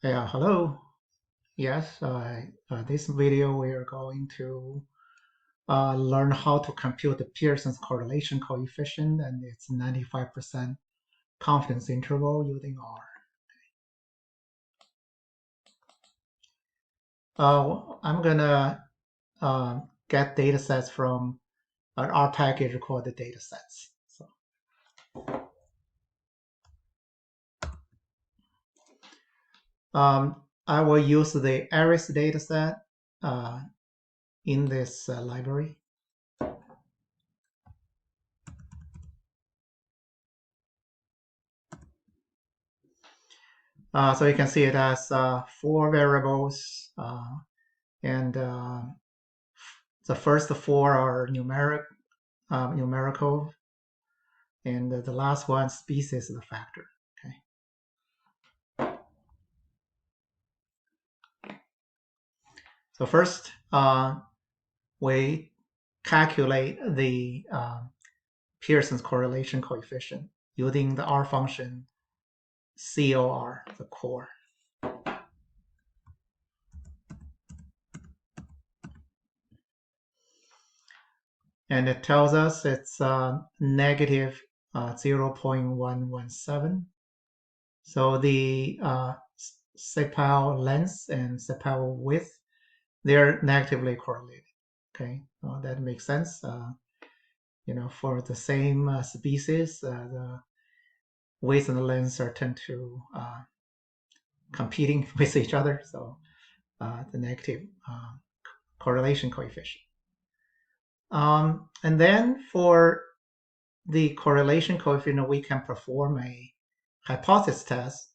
Yeah, hello. Yes, this video we are going to learn how to compute the Pearson's correlation coefficient and its 95% confidence interval using R. I'm gonna get data sets from an R package called the data sets. So I will use the Aris dataset in this library. So you can see it has 4 variables, and the first 4 are numerical, and the last one, species, is the factor. Okay. So first, we calculate the Pearson's correlation coefficient using the R function COR, the core. And it tells us it's negative 0.117. So the sepal length and sepal width, they're negatively correlated. Okay, that makes sense. For the same species, the width and the length are tend to competing with each other. So the negative correlation coefficient. And then for the correlation coefficient, we can perform a hypothesis test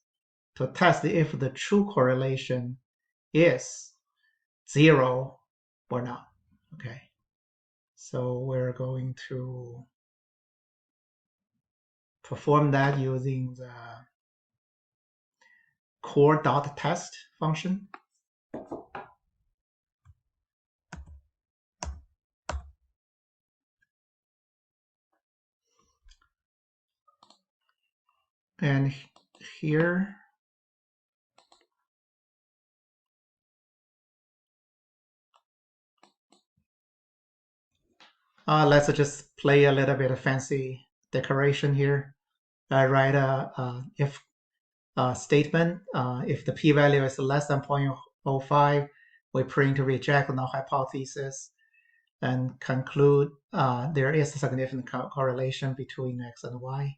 to test if the true correlation is 0 or not. Okay, so we're going to perform that using the core.test function. And here, let's just play a little bit of fancy decoration here. I write a if statement. If the p-value is less than 0.05, we print reject null hypothesis and conclude there is a significant correlation between x and y.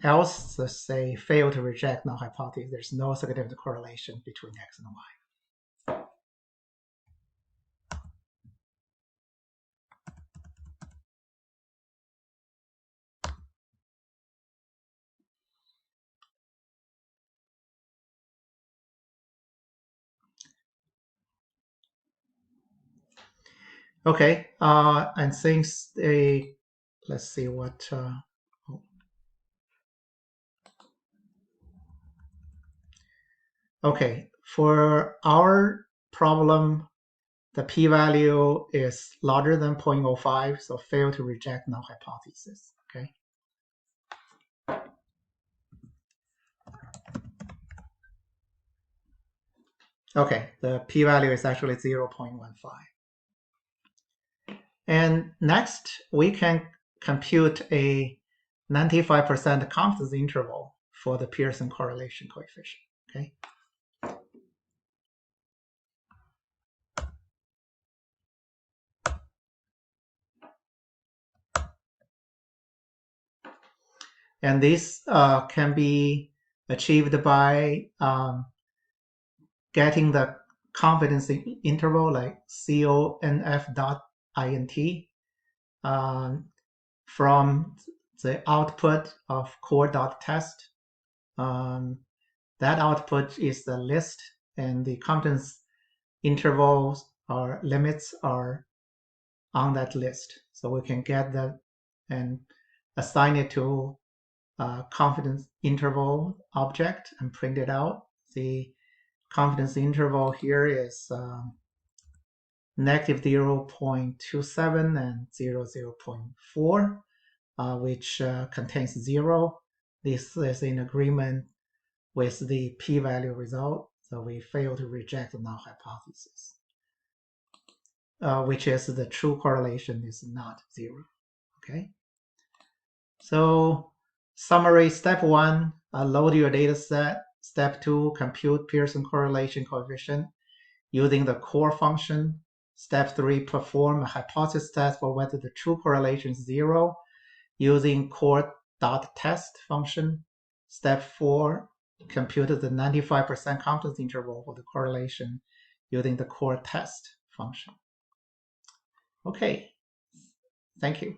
Else, let's say, fail to reject null hypothesis. There's no significant correlation between x and y. Okay, and since let's see what. Okay, for our problem, the p-value is larger than 0.05, so fail to reject null hypothesis. Okay. Okay, the p-value is actually 0.15. And next, we can compute a 95% confidence interval for the Pearson correlation coefficient. Okay. And this can be achieved by getting the confidence interval like conf.int from the output of core.test. That output is the list, and the confidence intervals or limits are on that list. So we can get that and assign it to a confidence interval object and print it out. The confidence interval here is negative 0.27 and 0.4, which contains 0. This is in agreement with the p-value result. So we fail to reject the null hypothesis, which is the true correlation is not 0. Okay. So summary: step 1, load your data set. Step 2, compute Pearson correlation coefficient using the core function. Step 3, perform a hypothesis test for whether the true correlation is 0 using core.test function. Step 4, compute the 95% confidence interval for the correlation using the core test function. Okay, thank you.